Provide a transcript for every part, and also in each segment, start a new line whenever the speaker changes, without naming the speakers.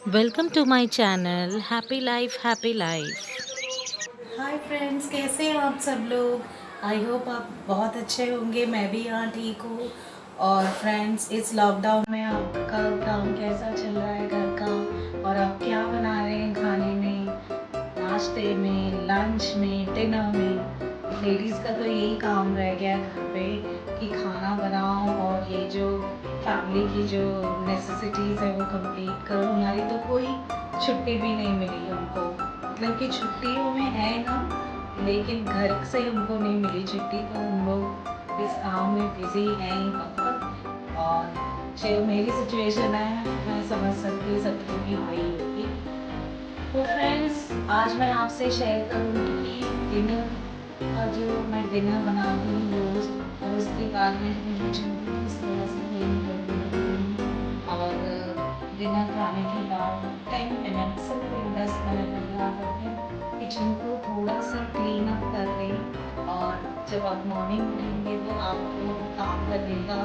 Welcome to my channel happy life happy life. Hi friends, कैसे हैं आप सब लोग। आई होप आप बहुत अच्छे होंगे। मैं भी यहाँ ठीक हूँ। और फ्रेंड्स, इस लॉकडाउन में आपका काम कैसा चल रहा है घर का, और आप क्या बना रहे हैं खाने में, नाश्ते में, लंच में, डिनर में। लेडीज़ का तो यही काम रह गया है घर पे कि खाना बनाओ और ये जो फैमिली की जो नेसेसिटीज़ है वो कंप्लीट करो। हमारी तो कोई छुट्टी भी नहीं मिली हमको, मतलब कि छुट्टियों में है ना, लेकिन घर से हमको नहीं मिली छुट्टी, तो हम लोग इस काम में बिजी हैं ही बहुत। और जो मेरी सिचुएशन है मैं समझ सकती हूँ सबकी भी वही होगी। तो फ्रेंड्स, आज मैं आपसे शेयर करूँगी कि डिनर का जो मैं डिनर बनाती हूँ रोज़, और उसके बाद में किचन को किस तरह से क्लीन करती हूँ। और डिनर खाने के बाद 10 मिनट, सिर्फ 10 मिनट लगा करके किचन को थोड़ा सा क्लीन अप कर दें। और जब आप मॉर्निंग उठेंगे तो आपको काम करने का,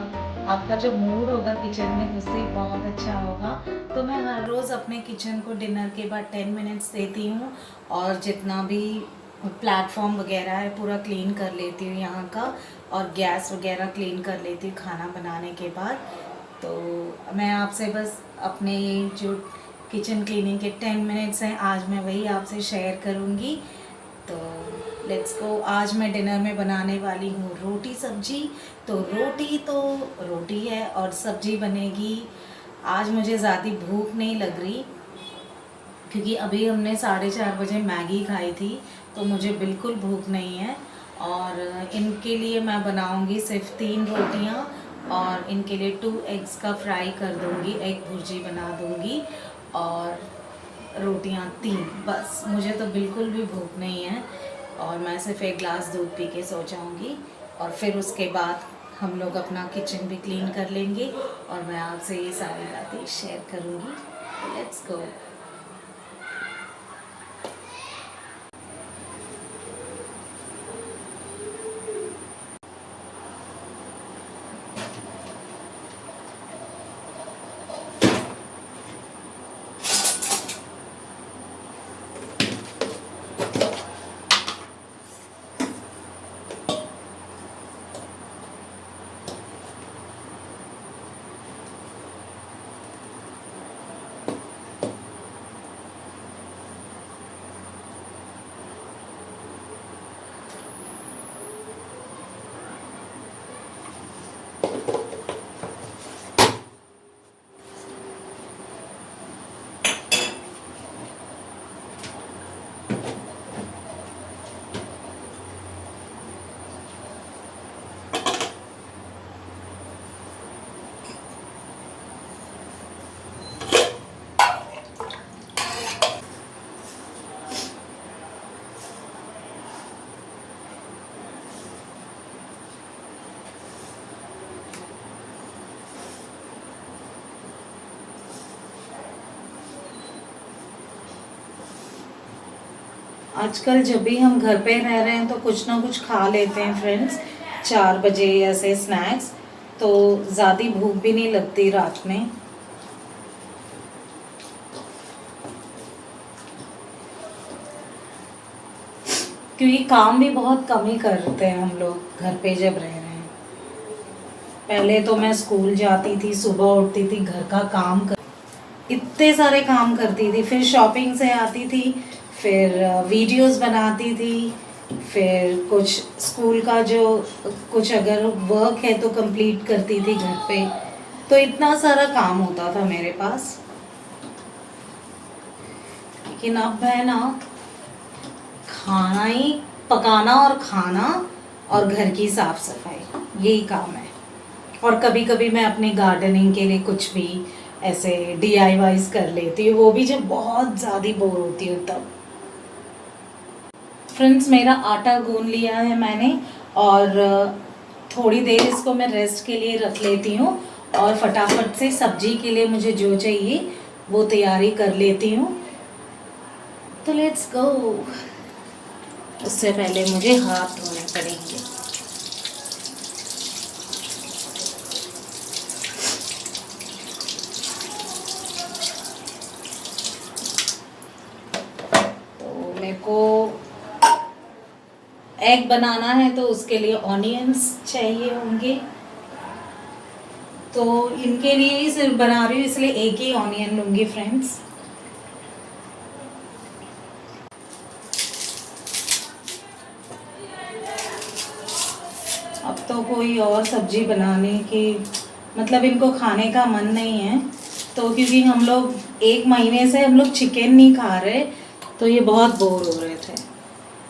आपका जो मूड होगा किचन में उससे बहुत अच्छा होगा। तो मैं हर रोज़ अपने किचन को डिनर के बाद 10 मिनट्स देती हूँ, और जितना भी प्लेटफॉर्म वगैरह है पूरा क्लीन कर लेती हूँ यहाँ का, और गैस वगैरह क्लीन कर लेती हूँ खाना बनाने के बाद। तो मैं आपसे बस अपने ये जो किचन क्लीनिंग के 10 मिनट्स हैं, आज मैं वही आपसे शेयर करूँगी। तो लेट्स गो। आज मैं डिनर में बनाने वाली हूँ रोटी सब्जी। तो रोटी है और सब्जी बनेगी। आज मुझे ज़्यादा भूख नहीं लग रही, क्योंकि अभी हमने 4:30 बजे मैगी खाई थी, तो मुझे बिल्कुल भूख नहीं है। और इनके लिए मैं बनाऊंगी सिर्फ 3 रोटियां, और इनके लिए 2 एग्स का फ्राई कर दूंगी, एग भुर्जी बना दूंगी। और रोटियां 3, बस। मुझे तो बिल्कुल भी भूख नहीं है, और मैं सिर्फ एक ग्लास दूध पी के सो जाऊँगी। और फिर उसके बाद हम लोग अपना किचन भी क्लीन कर लेंगे, और मैं आपसे ये सारी बातें शेयर करूँगी। Let's go. आजकल जब भी हम घर पे रह रहे हैं तो कुछ ना कुछ खा लेते हैं फ्रेंड्स, 4 बजे ऐसे स्नैक्स। तो ज़्यादा भूख भी नहीं लगती रात में। क्योंकि काम भी बहुत कम ही करते हैं हम लोग घर पे जब रह रहे हैं। पहले तो मैं स्कूल जाती थी, सुबह उठती थी, घर का काम कर, इतने सारे काम करती थी, फिर शॉपिंग से आती थी, फिर वीडियोस बनाती थी, फिर कुछ स्कूल का जो कुछ अगर वर्क है तो कंप्लीट करती थी घर पे। तो इतना सारा काम होता था मेरे पास। लेकिन अब है ना, खाना ही पकाना और खाना, और घर की साफ सफाई, यही काम है। और कभी कभी मैं अपने गार्डनिंग के लिए कुछ भी ऐसे DIYs कर लेती हूँ, वो भी जब बहुत ज़्यादा बोर होती हूँ तब। फ्रेंड्स, मेरा आटा गूंद लिया है मैंने, और थोड़ी देर इसको मैं रेस्ट के लिए रख लेती हूँ, और फटाफट से सब्जी के लिए मुझे जो चाहिए वो तैयारी कर लेती हूँ। तो लेट्स गो। उससे पहले मुझे हाथ धोने पड़ेंगे। एग बनाना है तो उसके लिए ऑनियंस चाहिए होंगे, तो इनके लिए ही सिर्फ बना रही हूँ इसलिए एक ही ऑनियन लूँगी फ्रेंड्स। अब तो कोई और सब्जी बनाने की मतलब इनको खाने का मन नहीं है, तो क्योंकि हम लोग 1 महीने से हम लोग चिकन नहीं खा रहे, तो ये बहुत बोर हो रहे थे।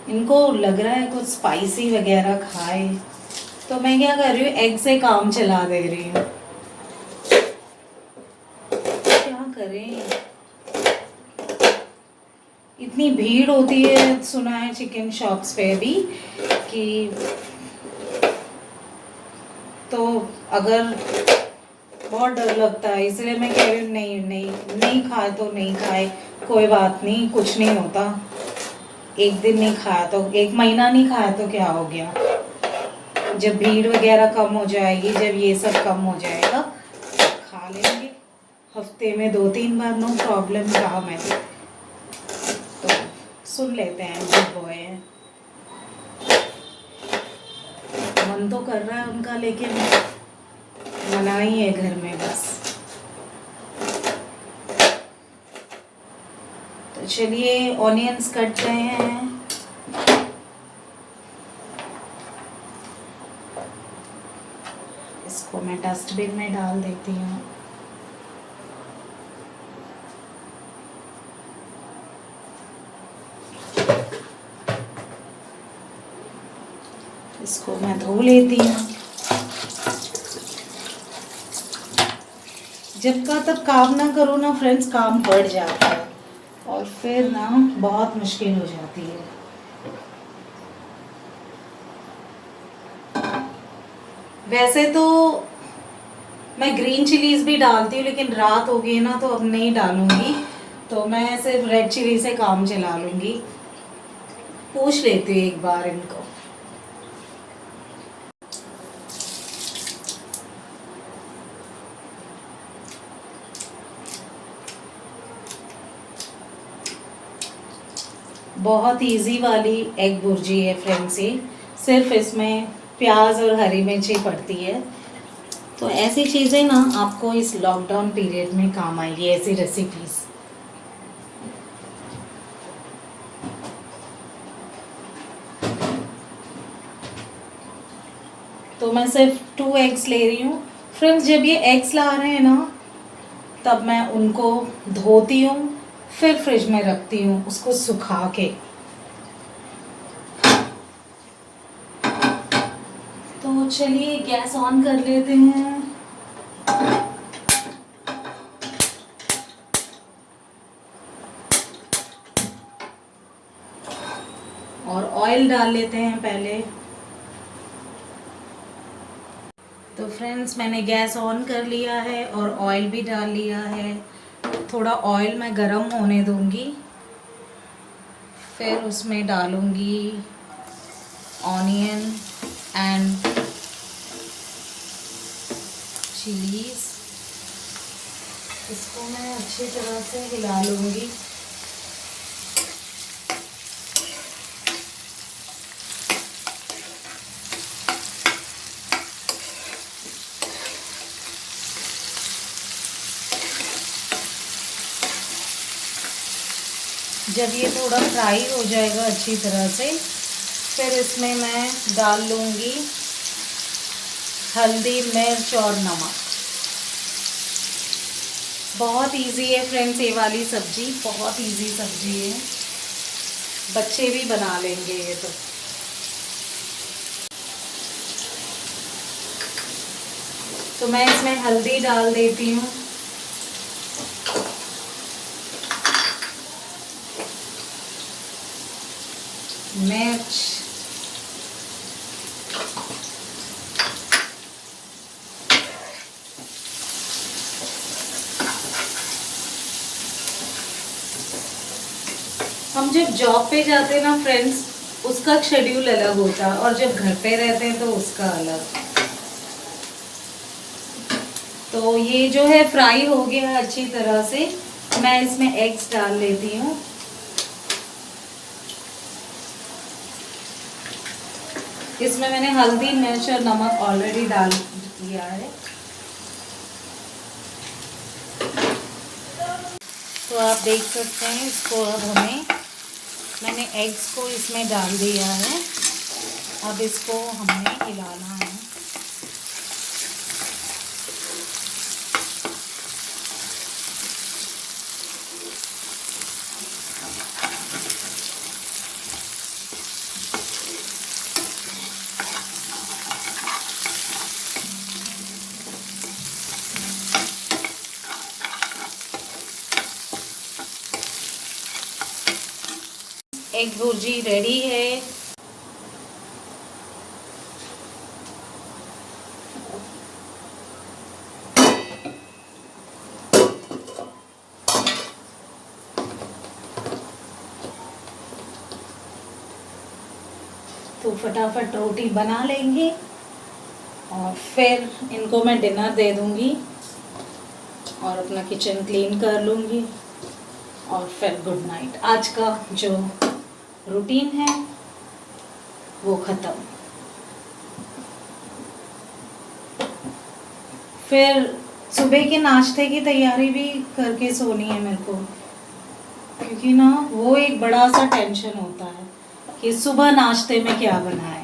इनको लग रहा है कुछ स्पाइसी वगैरह खाए, तो मैं क्या कर रही हूँ, एग से काम चला दे रही हूँ। क्या करें, इतनी भीड़ होती है सुना है चिकन शॉप्स पे भी कि, तो अगर बहुत डर लगता है, इसलिए मैं कह रही हूँ नहीं नहीं नहीं खाए तो नहीं खाए, कोई बात नहीं, कुछ नहीं होता। एक दिन नहीं खाया तो 1 महीना नहीं खाया तो क्या हो गया, जब भीड़ वगैरह कम हो जाएगी, जब ये सब कम हो जाएगा तब खा लेंगे। हफ्ते में 2-3 बार नो प्रॉब्लम, कहा मैंने। तो सुन लेते हैं, गुड बॉय है। मन तो कर रहा है उनका, लेकिन मना ही है घर में बस। तो चलिए ऑनियंस कट रहे हैं। इसको मैं डस्टबिन में डाल देती हूँ। इसको मैं धो लेती हूँ। जब का तब काम ना करो ना फ्रेंड्स, काम बढ़ जाता है और फिर ना बहुत मुश्किल हो जाती है। वैसे तो मैं ग्रीन चिलीज भी डालती हूँ, लेकिन रात हो गई ना तो अब नहीं डालूंगी, तो मैं सिर्फ रेड चिली से काम चला लूँगी। पूछ लेती हूँ एक बार इनको। बहुत इजी वाली एग भुर्जी है फ्रेंड्स ये, सिर्फ इसमें प्याज और हरी मिर्ची पड़ती है। तो ऐसी चीज़ें ना आपको इस लॉकडाउन पीरियड में काम आएगी, ऐसी रेसिपीज़। तो मैं सिर्फ 2 एग्स ले रही हूँ फ्रेंड्स। जब ये एग्स ला रहे हैं ना, तब मैं उनको धोती हूँ, फिर फ्रिज में रखती हूँ उसको सुखा के। तो चलिए गैस ऑन कर लेते हैं। और ऑयल डाल लेते हैं पहले। तो फ्रेंड्स मैंने गैस ऑन कर लिया है और ऑयल भी डाल लिया है। थोड़ा ऑयल मैं गरम होने दूंगी, फिर उसमें डालूंगी ऑनियन एंड चिलीज। इसको मैं अच्छी तरह से हिला लूंगी। जब ये थोड़ा फ्राई हो जाएगा अच्छी तरह से, फिर इसमें मैं डाल लूँगी हल्दी, मिर्च और नमक। बहुत इजी है फ्रेंड्स ये वाली सब्जी, बहुत इजी सब्जी है, बच्चे भी बना लेंगे ये तो मैं इसमें हल्दी डाल देती हूँ, मिर्च, हम जब जॉब पे जाते हैं ना फ्रेंड्स, उसका शेड्यूल अलग होता है, और जब घर पे रहते हैं तो उसका अलग। तो ये जो है फ्राई हो गया है अच्छी तरह से। मैं इसमें एग्स डाल लेती हूँ। इसमें मैंने हल्दी, मिर्च और नमक ऑलरेडी डाल दिया है। तो आप देख सकते हैं इसको। अब मैंने एग्स को इसमें डाल दिया है। अब इसको हमें हिलाना है। एग भुर्जी रेडी है। तो फटाफट रोटी बना लेंगे और फिर इनको मैं डिनर दे दूंगी और अपना किचन क्लीन कर लूँगी और फिर गुड नाइट। आज का जो रूटीन है वो ख़त्म। फिर सुबह के नाश्ते की तैयारी भी करके सोनी है मेरे को, क्योंकि ना वो एक बड़ा सा टेंशन होता है कि सुबह नाश्ते में क्या बनाएं।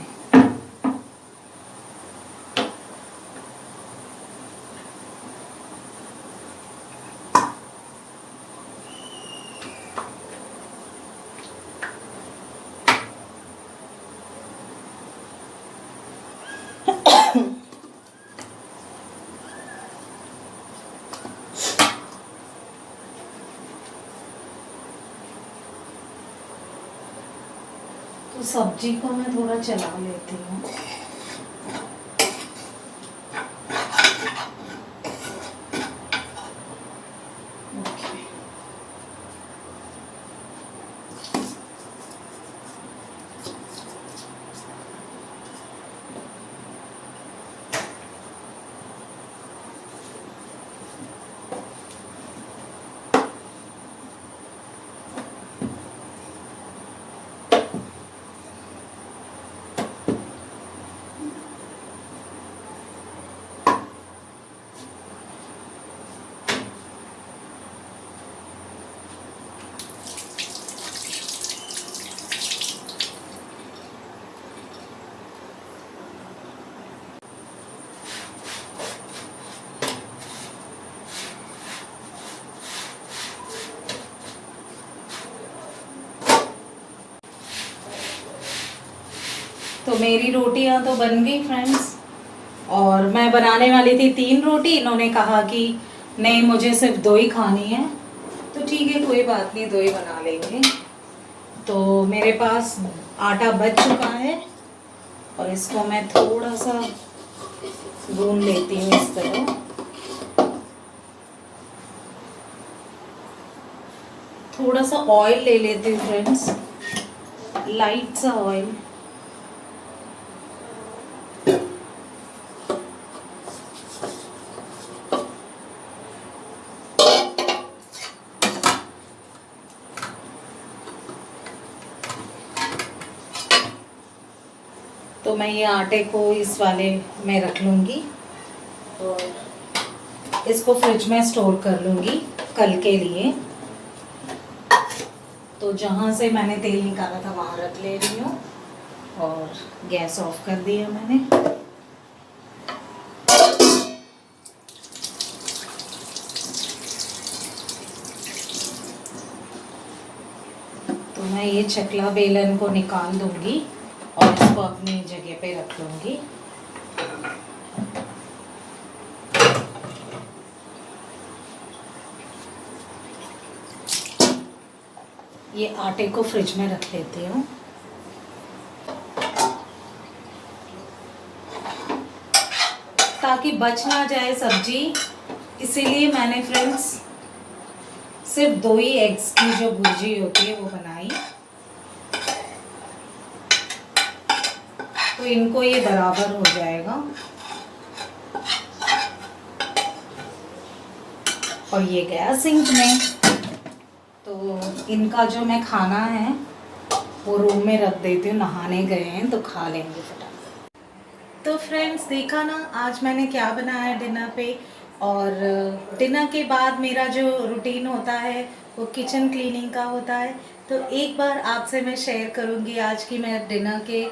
तो सब्जी को मैं थोड़ा चला लेती हूँ। तो मेरी रोटियां तो बन गई फ्रेंड्स, और मैं बनाने वाली थी 3 रोटी। इन्होंने कहा कि नहीं मुझे सिर्फ 2 ही खानी है। तो ठीक है, कोई बात नहीं, 2 ही बना लेंगे। तो मेरे पास आटा बच चुका है और इसको मैं थोड़ा सा गूंद लेती हूँ इस तरह। थोड़ा सा ऑयल ले लेती हूँ फ्रेंड्स, लाइट सा ऑयल। तो मैं ये आटे को इस वाले में रख लूँगी और इसको फ्रिज में स्टोर कर लूँगी कल के लिए। तो जहाँ से मैंने तेल निकाला था वहाँ रख ले रही हूँ और गैस ऑफ कर दिया मैंने। तो मैं ये चकला बेलन को निकाल दूँगी और इसको अपनी जगह पे रख लूँगी। ये आटे को फ्रिज में रख लेती हूँ। ताकि बच ना जाए सब्जी, इसीलिए मैंने फ्रेंड्स सिर्फ 2 ही एग्स की जो भुर्जी होती है वो बनाई। तो इनको ये बराबर हो जाएगा। और ये गया सिंक में। तो इनका जो मैं खाना है वो रूम में रख देती हूँ, नहाने गए हैं तो खा लेंगे फटाफट। तो फ्रेंड्स देखा ना आज मैंने क्या बनाया डिनर पे। और डिनर के बाद मेरा जो रूटीन होता है वो किचन क्लीनिंग का होता है। तो एक बार आपसे मैं शेयर करूँगी आज की मैं डिनर के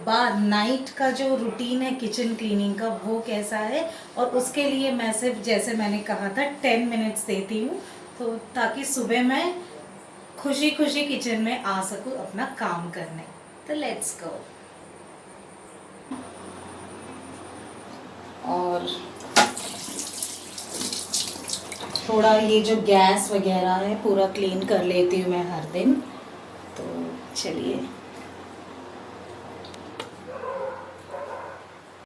बाद नाइट का जो रूटीन है किचन क्लीनिंग का वो कैसा है। और उसके लिए मैं सिर्फ जैसे मैंने कहा था 10 मिनट्स देती हूँ, तो ताकि सुबह मैं खुशी खुशी किचन में आ सकूँ अपना काम करने। तो लेट्स गो। और थोड़ा ये जो गैस वगैरह है पूरा क्लीन कर लेती हूँ मैं हर दिन। तो चलिए।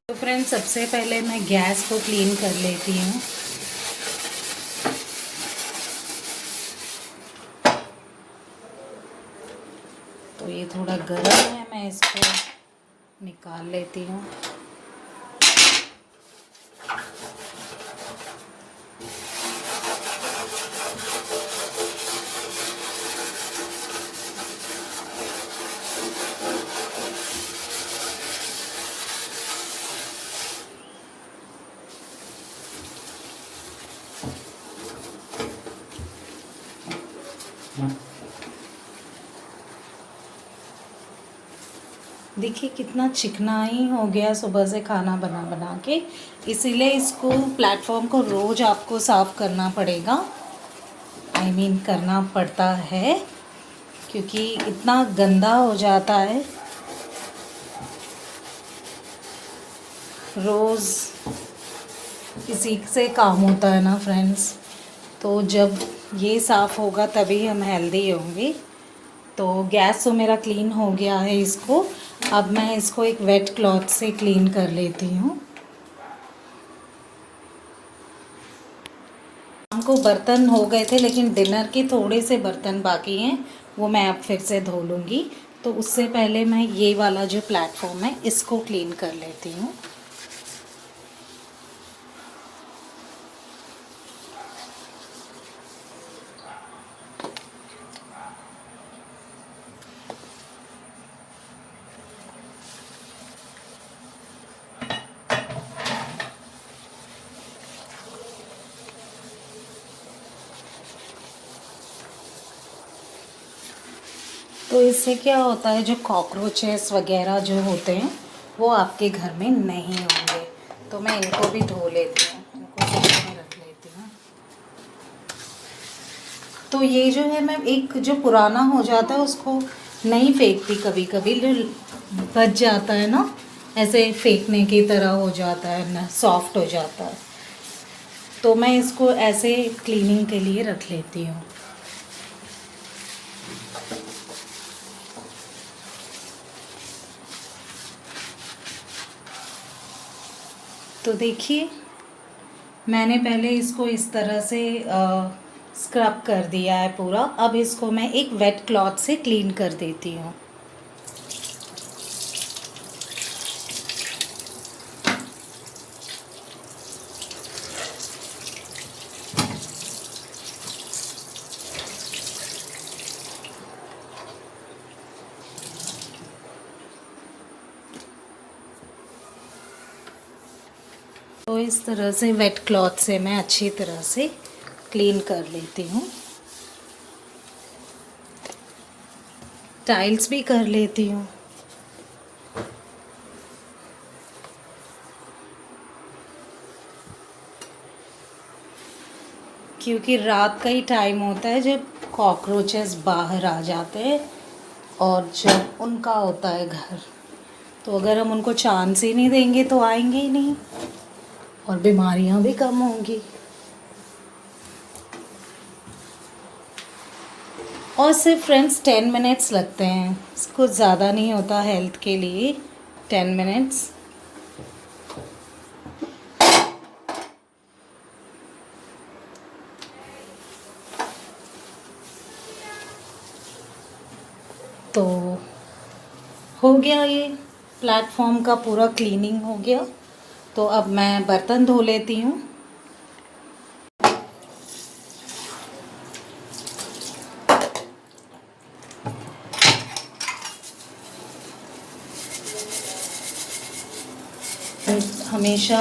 तो फ्रेंड्स सबसे पहले मैं गैस को क्लीन कर लेती हूँ। तो ये थोड़ा गर्म है, मैं इसको निकाल लेती हूँ। देखिए कितना चिकनाई हो गया सुबह से खाना बना बना के, इसीलिए इसको प्लेटफॉर्म को रोज़ आपको साफ़ करना पड़ेगा। करना पड़ता है क्योंकि इतना गंदा हो जाता है। रोज़ इसी से काम होता है ना फ्रेंड्स। तो जब ये साफ़ होगा तभी हम हेल्दी होंगे। तो गैस तो मेरा क्लीन हो गया है, इसको अब मैं इसको एक वेट क्लॉथ से क्लीन कर लेती हूँ। हमको बर्तन हो गए थे लेकिन डिनर के थोड़े से बर्तन बाकी हैं, वो मैं अब फिर से धो लूँगी। तो उससे पहले मैं ये वाला जो प्लेटफॉर्म है इसको क्लीन कर लेती हूँ। तो इससे क्या होता है, जो कॉकरोचेस वगैरह जो होते हैं वो आपके घर में नहीं होंगे। तो मैं इनको भी धो लेती हूँ, इनको साइड में रख लेती हूँ। तो ये जो है मैं एक जो पुराना हो जाता है उसको नहीं फेंकती, कभी कभी जो बच जाता है ना ऐसे फेंकने की तरह हो जाता है ना, सॉफ्ट हो जाता है। तो मैं इसको ऐसे क्लीनिंग के लिए रख लेती हूँ। तो देखिए मैंने पहले इसको इस तरह से स्क्रब कर दिया है पूरा। अब इसको मैं एक वेट क्लॉथ से क्लीन कर देती हूँ। तो इस तरह से वेट क्लॉथ से मैं अच्छी तरह से क्लीन कर लेती हूँ। टाइल्स भी कर लेती हूँ। क्योंकि रात का ही टाइम होता है जब कॉकरोचेस बाहर आ जाते हैं और जब उनका होता है घर। तो अगर हम उनको चांस ही नहीं देंगे तो आएंगे ही नहीं और बीमारियां भी कम होंगी। और सिर्फ फ्रेंड्स 10 मिनट्स लगते हैं, कुछ ज़्यादा नहीं होता हेल्थ के लिए 10 मिनट्स। तो हो गया, ये प्लेटफॉर्म का पूरा क्लीनिंग हो गया। तो अब मैं बर्तन धो लेती हूँ। हमेशा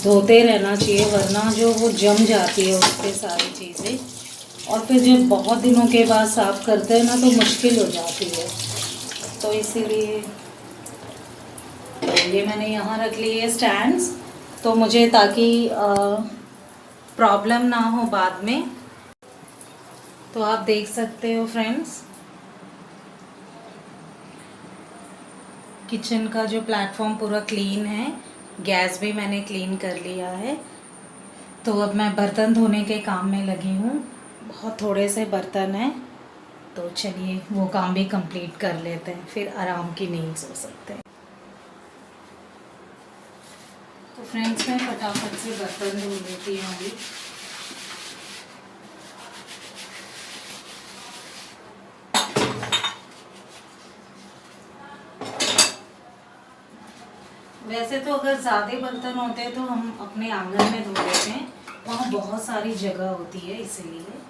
धोते रहना चाहिए, वरना जो वो जम जाती है उस पर सारी चीज़ें, और फिर जब बहुत दिनों के बाद साफ़ करते हैं ना तो मुश्किल हो जाती है। तो इसीलिए तो ये मैंने यहाँ रख लिए है स्टैंड्स, तो मुझे ताकि प्रॉब्लम ना हो बाद में। तो आप देख सकते हो फ्रेंड्स, किचन का जो प्लेटफॉर्म पूरा क्लीन है, गैस भी मैंने क्लीन कर लिया है। तो अब मैं बर्तन धोने के काम में लगी हूँ। बहुत थोड़े से बर्तन हैं, तो चलिए वो काम भी कंप्लीट कर लेते हैं, फिर आराम की नींद सो सकते हैं। तो फ्रेंड्स मैं फटाफट से बर्तन धो लेती हूँ अभी। वैसे तो अगर ज़्यादा बर्तन होते हैं तो हम अपने आंगन में धो लेते हैं, वहाँ बहुत सारी जगह होती है इसीलिए।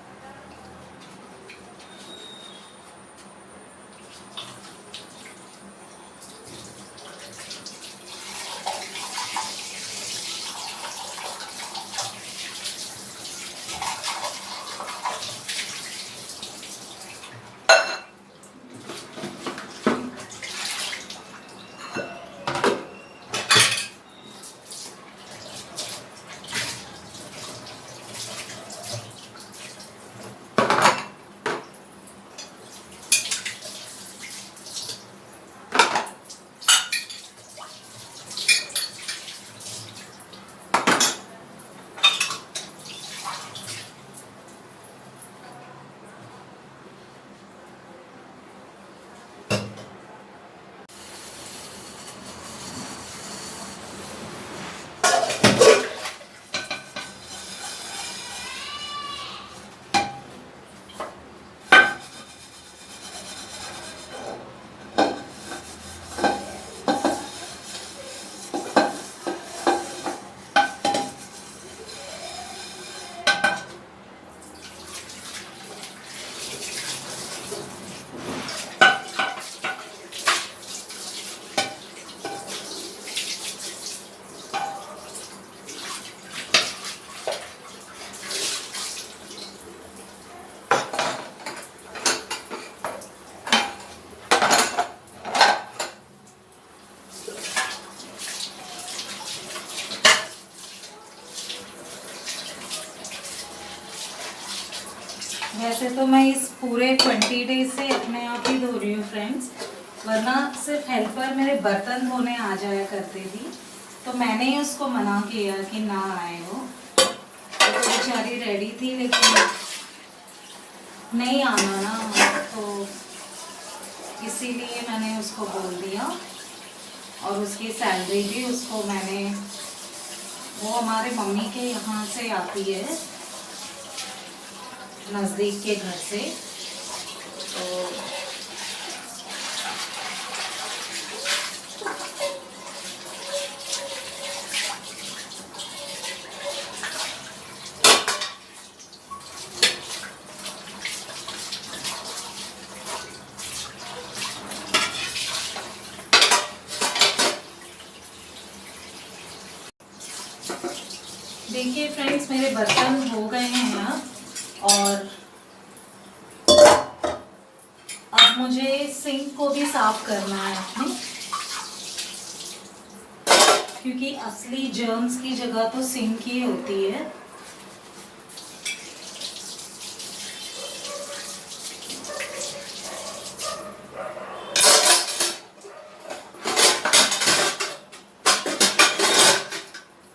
वैसे तो मैं इस पूरे 20 डेज से अपने आप ही धो रही हूँ फ्रेंड्स, वरना सिर्फ हेल्पर मेरे बर्तन धोने आ जाया करती थी, तो मैंने ही उसको मना किया कि ना आए वो। तो बेचारी रेडी थी लेकिन नहीं आना ना, तो इसीलिए मैंने उसको बोल दिया। और उसकी सैलरी भी उसको मैंने, वो हमारे मम्मी के यहाँ से आती है, नज़दीक के घर से, तो देखिए फ्रेंड्स मेरे बर्तन हो गए हैं अब, और अब मुझे सिंक को भी साफ करना है अपने, क्योंकि असली जर्म्स की जगह तो सिंक ही होती है।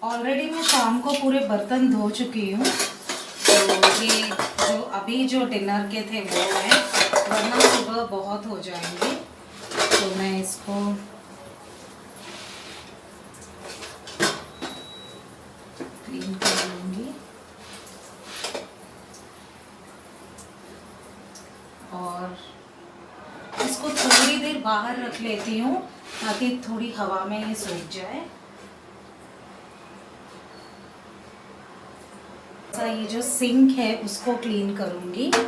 ऑलरेडी मैं शाम को पूरे बर्तन धो चुकी हूँ, तो ये जो अभी जो डिनर के थे वो है, वरना सुबह बहुत हो जाएंगे, तो मैं इसको क्लीन कर लूँगी। और इसको थोड़ी देर बाहर रख लेती हूँ ताकि थोड़ी हवा में ये सूख जाए। ये जो सिंक है उसको क्लीन करूँगी। तो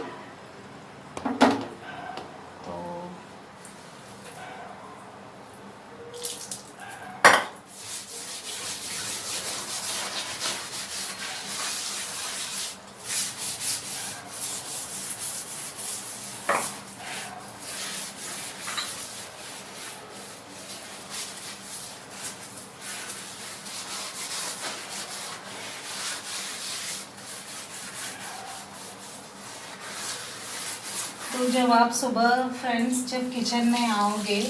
तो जब आप सुबह फ्रेंड्स जब किचन में आओगे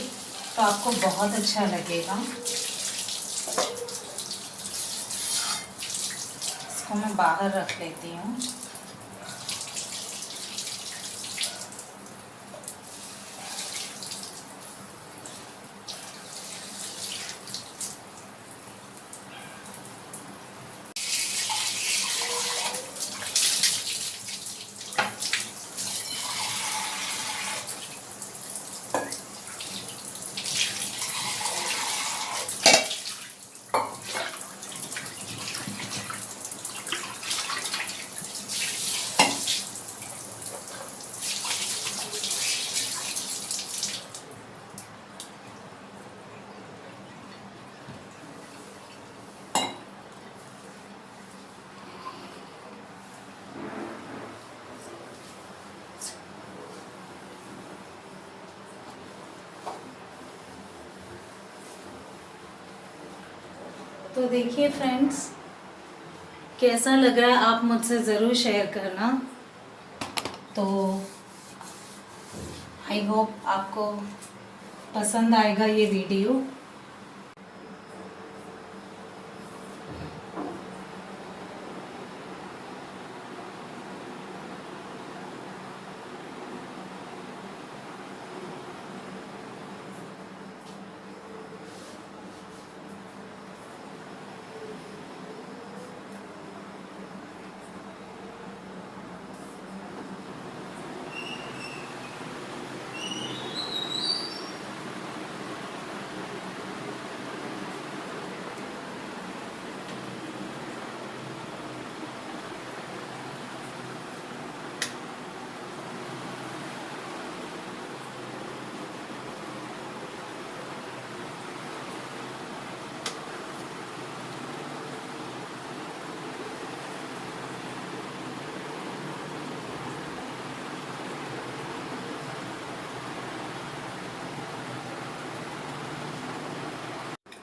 तो आपको बहुत अच्छा लगेगा। इसको मैं बाहर रख लेती हूँ। तो देखिए फ्रेंड्स, कैसा लग रहा है आप मुझसे ज़रूर शेयर करना। तो आई होप आपको पसंद आएगा ये वीडियो।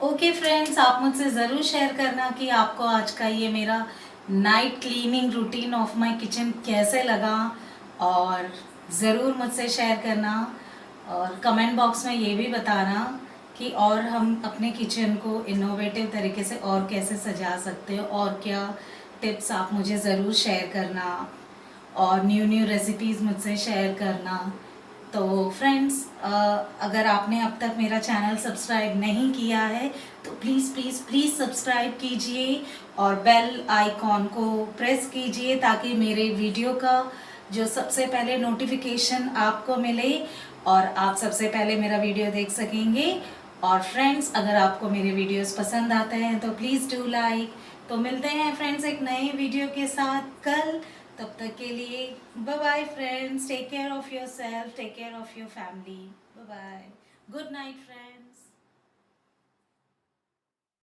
ओके फ्रेंड्स, आप मुझसे ज़रूर शेयर करना कि आपको आज का ये मेरा night cleaning routine of my kitchen कैसे लगा, और ज़रूर मुझसे शेयर करना और कमेंट बॉक्स में ये भी बताना कि और हम अपने किचन को इनोवेटिव तरीके से और कैसे सजा सकते हैं, और क्या टिप्स आप मुझे ज़रूर शेयर करना, और न्यू रेसिपीज़ मुझसे शेयर करना। तो फ्रेंड्स, अगर आपने अब तक मेरा चैनल सब्सक्राइब नहीं किया है तो प्लीज़ प्लीज़ प्लीज़ सब्सक्राइब कीजिए और बेल आइकॉन को प्रेस कीजिए ताकि मेरे वीडियो का जो सबसे पहले नोटिफिकेशन आपको मिले और आप सबसे पहले मेरा वीडियो देख सकेंगे। और फ्रेंड्स, अगर आपको मेरे वीडियोस पसंद आते हैं तो प्लीज़ डू लाइक। तो मिलते हैं फ्रेंड्स एक नए वीडियो के साथ कल। तब तक के लिए bye bye friends, take care of yourself, take care of your family, bye bye, good night friends.